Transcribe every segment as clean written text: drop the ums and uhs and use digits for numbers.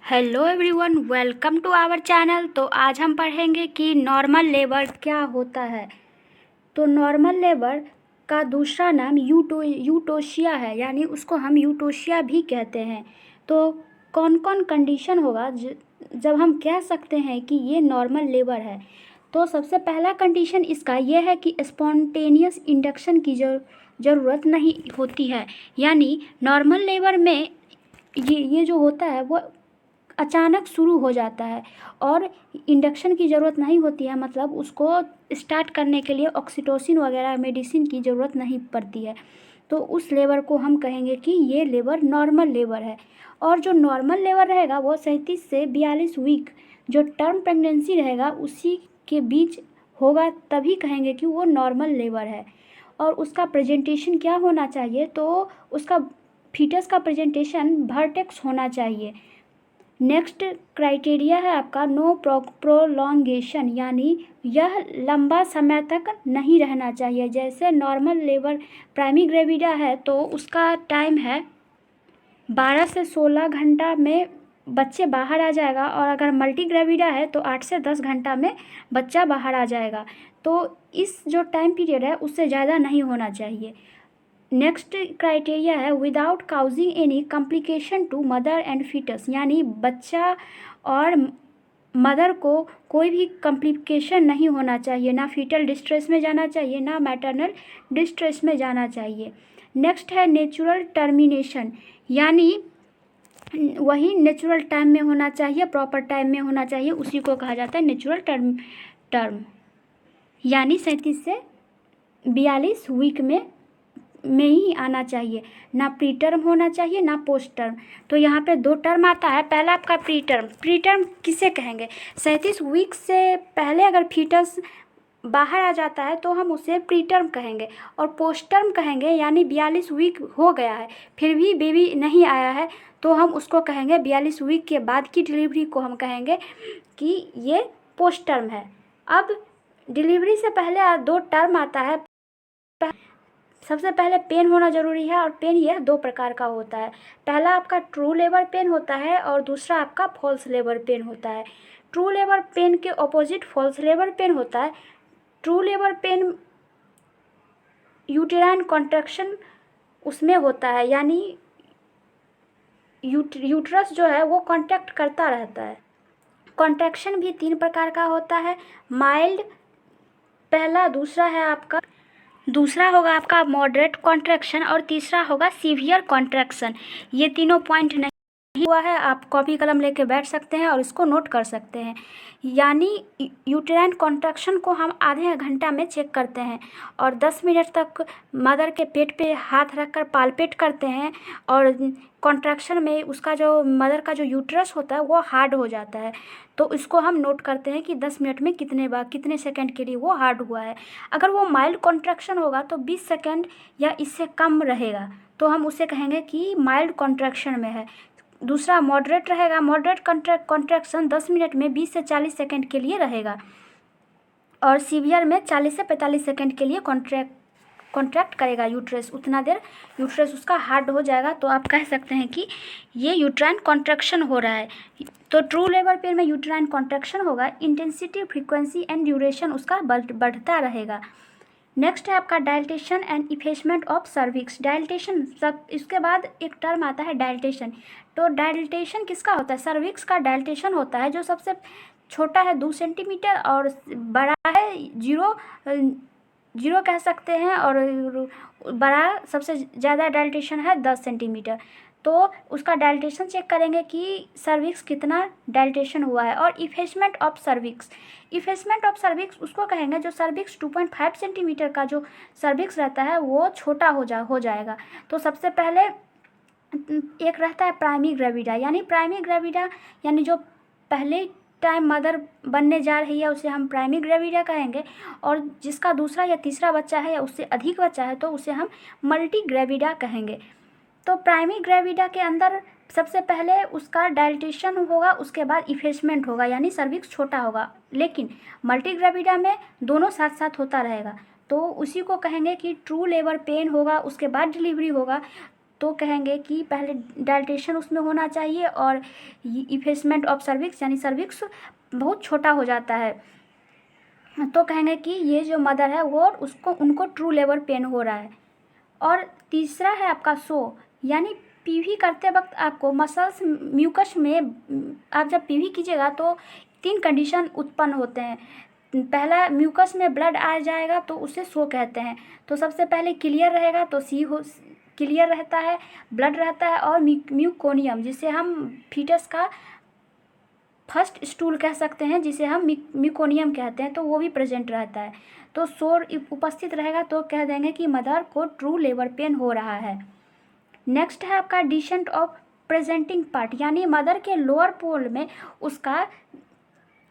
Hello everyone, welcome to our channel. तो आज हम पढ़ेंगे कि नॉर्मल लेबर क्या होता है। तो नॉर्मल लेबर का दूसरा नाम यूटोशिया है, यानी उसको हम यूटोशिया भी कहते हैं। तो कौन कौन कंडीशन होगा जब हम कह सकते हैं कि ये नॉर्मल लेबर है। तो सबसे पहला कंडीशन इसका ये है कि स्पॉन्टेनियस इंडक्शन की ज़रूरत नहीं होती है, यानी नॉर्मल लेबर में ये जो होता है वो अचानक शुरू हो जाता है और इंडक्शन की ज़रूरत नहीं होती है, मतलब उसको स्टार्ट करने के लिए ऑक्सीटोसिन वगैरह मेडिसिन की ज़रूरत नहीं पड़ती है। तो उस लेबर को हम कहेंगे कि ये लेबर नॉर्मल लेबर है। और जो नॉर्मल लेबर रहेगा वो 37 से 42 वीक जो टर्म प्रेगनेंसी रहेगा उसी के बीच होगा, तभी कहेंगे कि वो नॉर्मल लेबर है। और उसका प्रेजेंटेशन क्या होना चाहिए, तो उसका फीटस का प्रेजेंटेशन वर्टेक्स होना चाहिए। नेक्स्ट क्राइटेरिया है आपका नो प्रोलॉन्गेशन, यानी यह लंबा समय तक नहीं रहना चाहिए। जैसे नॉर्मल लेबर प्राइमी ग्रेविडा है तो उसका टाइम है 12 से 16 घंटा में बच्चे बाहर आ जाएगा, और अगर मल्टी ग्रेविडा है तो 8 से 10 घंटा में बच्चा बाहर आ जाएगा। तो इस जो टाइम पीरियड है उससे ज़्यादा नहीं होना चाहिए। नेक्स्ट क्राइटेरिया है without causing any complication to mother and fetus, यानी बच्चा और मदर को कोई भी कॉम्प्लिकेशन नहीं होना चाहिए, ना फीटल डिस्ट्रेस में जाना चाहिए ना मैटरनल डिस्ट्रेस में जाना चाहिए। नेक्स्ट है नेचुरल टर्मिनेशन, यानी वही नेचुरल टाइम में होना चाहिए, प्रॉपर टाइम में होना चाहिए, उसी को कहा जाता है नेचुरल टर्म, यानी 37 से 42 वीक में ही आना चाहिए, ना प्री टर्म होना चाहिए ना पोस्ट टर्म। तो यहाँ पे दो टर्म आता है। पहला आपका प्री टर्म किसे कहेंगे, 37 वीक से पहले अगर फीटस बाहर आ जाता है तो हम उसे प्री टर्म कहेंगे। और पोस्ट टर्म कहेंगे, यानी 42 वीक हो गया है फिर भी बेबी नहीं आया है तो हम उसको कहेंगे 42 वीक के बाद की डिलीवरी को हम कहेंगे कि ये पोस्ट टर्म है। अब डिलीवरी से पहले दो टर्म आता है। सबसे पहले पेन होना ज़रूरी है, और पेन यह दो प्रकार का होता है। पहला आपका ट्रू लेबर पेन होता है और दूसरा आपका फॉल्स लेबर पेन होता है। ट्रू लेबर पेन के ऑपोजिट फॉल्स लेबर पेन होता है। True labour pen uterine contraction उसमें होता है, यानी यूट्रस जो है वो कॉन्ट्रैक्ट करता रहता है। कॉन्ट्रैक्शन भी 3 प्रकार का होता है, माइल्ड पहला, दूसरा होगा आपका मॉडरेट कॉन्ट्रैक्शन और तीसरा होगा सीवियर कॉन्ट्रैक्शन। ये तीनों पॉइंट नहीं हुआ है, आप कॉपी कलम लेके बैठ सकते हैं और इसको नोट कर सकते हैं। यानी यूटेराइन कॉन्ट्रैक्शन को हम आधे घंटा में चेक करते हैं और 10 मिनट तक मदर के पेट पे हाथ रखकर पालपेट करते हैं, और कॉन्ट्रैक्शन में उसका जो मदर का जो यूट्रस होता है वो हार्ड हो जाता है। तो इसको हम नोट करते हैं कि 10 मिनट में कितने सेकंड के लिए वो हार्ड हुआ है। अगर वो माइल्ड कॉन्ट्रैक्शन होगा तो 20 सेकंड या इससे कम रहेगा, तो हम उसे कहेंगे कि माइल्ड कॉन्ट्रैक्शन में है। दूसरा मॉडरेट रहेगा, मॉडरेट कॉन्ट्रैक्शन 10 मिनट में 20 से 40 सेकंड के लिए रहेगा, और सीवियर में 40 से 45 सेकंड के लिए कॉन्ट्रैक्ट करेगा यूट्रस, उतना देर यूट्रस उसका हार्ड हो जाएगा। तो आप कह सकते हैं कि ये यूट्राइन कॉन्ट्रैक्शन हो रहा है। तो ट्रू लेबर पेन में यूट्राइन कॉन्ट्रैक्शन होगा, इंटेंसिटी फ्रीक्वेंसी एंड ड्यूरेशन उसका बढ़ता रहेगा। नेक्स्ट है आपका डायल्टेशन एंड इफेसमेंट ऑफ सर्विक्स। डायल्टेशन, सब इसके बाद एक टर्म आता है डायल्टेशन। तो डायल्टेशन किसका होता है, सर्विक्स का डायल्टेशन होता है। जो सबसे छोटा है 2 सेंटीमीटर और बड़ा है 0 कह सकते हैं, और बड़ा सबसे ज़्यादा डायल्टेशन है 10 सेंटीमीटर। तो उसका डायल्टेशन चेक करेंगे कि सर्विक्स कितना डायल्टेशन हुआ है। और इफेसमेंट ऑफ सर्विक्स उसको कहेंगे जो सर्विक्स 2.5 सेंटीमीटर का जो सर्विक्स रहता है वो छोटा हो जाएगा। तो सबसे पहले एक रहता है प्राइमी ग्रेविडा, यानी जो पहले टाइम मदर बनने जा रही है उसे हम प्राइमी ग्रेविडा कहेंगे, और जिसका दूसरा या तीसरा बच्चा है या उससे अधिक बच्चा है तो उसे हम मल्टी ग्रेविडा कहेंगे। तो प्राइमी ग्रेविडा के अंदर सबसे पहले उसका डायल्टेशन होगा, उसके बाद इफेसमेंट होगा, यानी सर्विक्स छोटा होगा। लेकिन मल्टी ग्रेविडा में दोनों साथ साथ होता रहेगा, तो उसी को कहेंगे कि ट्रू लेबर पेन होगा, उसके बाद डिलीवरी होगा। तो कहेंगे कि पहले डायलेटेशन उसमें होना चाहिए और इफेसमेंट ऑफ सर्विक्स यानी सर्विक्स बहुत छोटा हो जाता है। तो कहेंगे कि ये जो मदर है वो उनको ट्रू लेबर पेन हो रहा है। और तीसरा है आपका सो, यानी पीवी करते वक्त आपको मसल्स म्यूकस में आप जब पीवी कीजिएगा तो 3 कंडीशन उत्पन्न होते हैं। पहला, म्यूकस में ब्लड आ जाएगा तो उसे सो कहते हैं। तो सबसे पहले क्लियर रहेगा तो क्लियर रहता है, ब्लड रहता है, और म्यूकोनियम जिसे हम फीटस का फर्स्ट स्टूल कह सकते हैं, जिसे हम म्यूकोनियम कहते हैं, तो वो भी प्रेजेंट रहता है। तो शोर उपस्थित रहेगा तो कह देंगे कि मदर को ट्रू लेबर पेन हो रहा है। नेक्स्ट है आपका डिसेंट ऑफ प्रेजेंटिंग पार्ट, यानी मदर के लोअर पोल में उसका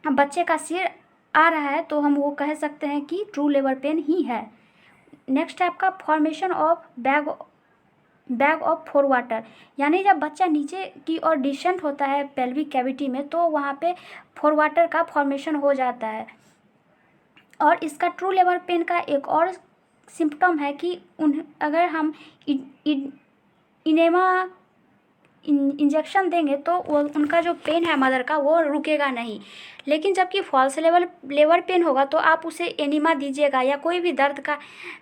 बच्चे का सिर आ रहा है तो हम वो कह सकते हैं कि ट्रू लेबर पेन ही है। नेक्स्ट है आपका formation of bag of for water, यानी जब बच्चा नीचे की ओर डिसेंट होता है पेल्विक कैविटी में तो वहाँ पे फॉर वाटर का फॉर्मेशन हो जाता है। और इसका ट्रू लेबर पेन का एक और सिम्पटम है कि अगर हम इनेमा इंजेक्शन देंगे तो वो उनका जो पेन है मदर का वो रुकेगा नहीं। लेकिन जबकि फॉल्स लेबर पेन होगा तो आप उसे एनिमा दीजिएगा या कोई भी दर्द का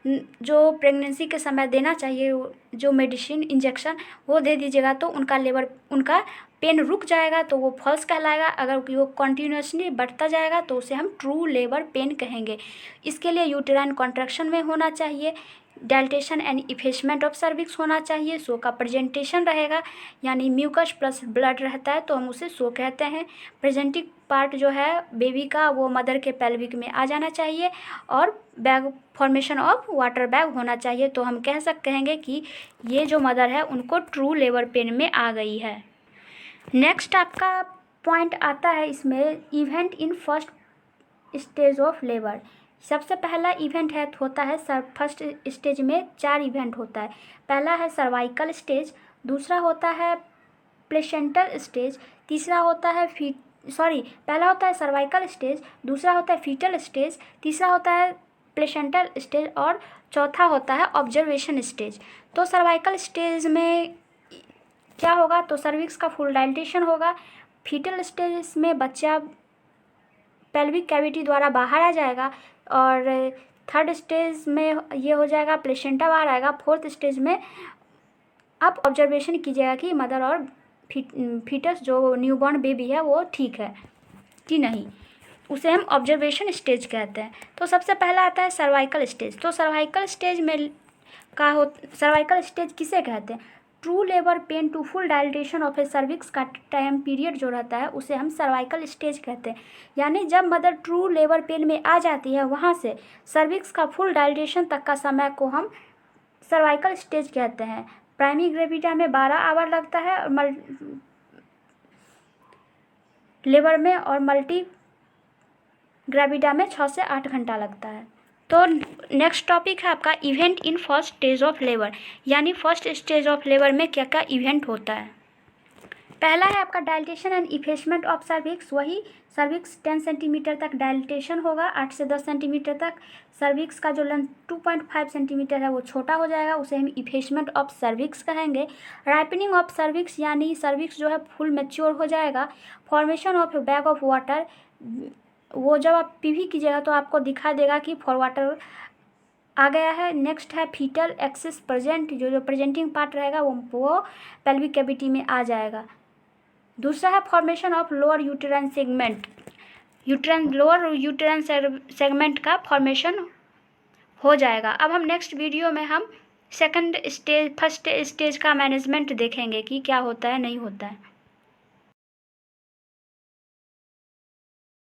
जो प्रेगनेंसी के समय देना चाहिए जो मेडिसिन इंजेक्शन वो दे दीजिएगा तो उनका पेन रुक जाएगा, तो वो फॉल्स कहलाएगा। अगर वो कंटिन्यूसली बढ़ता जाएगा तो उसे हम ट्रू लेबर पेन कहेंगे। इसके लिए यूटेराइन कॉन्ट्रैक्शन में होना चाहिए, dilatation and effacement of cervix होना चाहिए, सो का प्रेजेंटेशन रहेगा यानी म्यूकस प्लस ब्लड रहता है तो हम उसे सो कहते हैं। प्रेजेंटिंग पार्ट जो है बेबी का वो मदर के पेल्विक में आ जाना चाहिए और bag formation of water bag होना चाहिए, तो हम कहेंगे कि ये जो मदर है उनको ट्रू लेबर पेन में आ गई है। नेक्स्ट आपका पॉइंट आता है इसमें event in first stage of labour. सबसे पहला इवेंट होता है फर्स्ट स्टेज में 4 इवेंट होता है। पहला है सर्वाइकल स्टेज, दूसरा होता है प्लेसेंटल स्टेज, तीसरा होता है पहला होता है सर्वाइकल स्टेज, दूसरा होता है फीटल स्टेज, तीसरा होता है प्लेसेंटल स्टेज और चौथा होता है ऑब्जर्वेशन स्टेज। तो सर्वाइकल स्टेज में क्या होगा, तो सर्विक्स का फुल डायलेटेशन होगा। फीटल स्टेज में बच्चा पेल्विक कैविटी द्वारा बाहर आ जाएगा और थर्ड स्टेज में ये हो जाएगा प्लेसेंटा बाहर आएगा। फोर्थ स्टेज में आप ऑब्जर्वेशन कीजिएगा कि मदर और फीटस जो न्यूबॉर्न बेबी है वो ठीक है कि नहीं, उसे हम ऑब्जर्वेशन स्टेज कहते हैं। तो सबसे पहला आता है सर्वाइकल स्टेज। तो सर्वाइकल स्टेज किसे कहते हैं, true labour pain to full dilatation of a cervix का टाइम पीरियड जो रहता है उसे हम सर्वाइकल स्टेज कहते हैं। यानी जब मदर ट्रू लेबर पेन में आ जाती है वहाँ से सर्विक्स का फुल डायलेटेशन तक का समय को हम सर्वाइकल स्टेज कहते हैं। प्राइमरी ग्रेविटा में 12 आवर लगता है और लेबर में और मल्टी ग्रेविटा में 6 से 8 घंटा लगता है। तो नेक्स्ट टॉपिक है आपका event in first stage of labour, यानी फर्स्ट स्टेज ऑफ लेबर में क्या क्या इवेंट होता है। पहला है आपका dilatation and effacement of cervix, वही सर्विक्स 10 सेंटीमीटर तक डायलेटेशन होगा, 8 से 10 सेंटीमीटर तक। सर्विक्स का जो लेंथ 2.5 सेंटीमीटर है वो छोटा हो जाएगा, उसे हम इफेसमेंट ऑफ सर्विक्स कहेंगे। राइपनिंग ऑफ सर्विक्स, यानी सर्विक्स जो है फुल मैच्योर हो जाएगा। Formation of bag of water, वो जब आप पीवी कीजिएगा तो आपको दिखा देगा कि फॉर वाटर आ गया है। नेक्स्ट है फीटल एक्सिस प्रेजेंट, जो प्रेजेंटिंग पार्ट रहेगा वो पेल्विक कैविटी में आ जाएगा। दूसरा है formation of lower uterine segment, lower uterine segment का फॉर्मेशन हो जाएगा। अब हम नेक्स्ट वीडियो में हम फर्स्ट स्टेज का मैनेजमेंट देखेंगे कि क्या होता है नहीं होता है।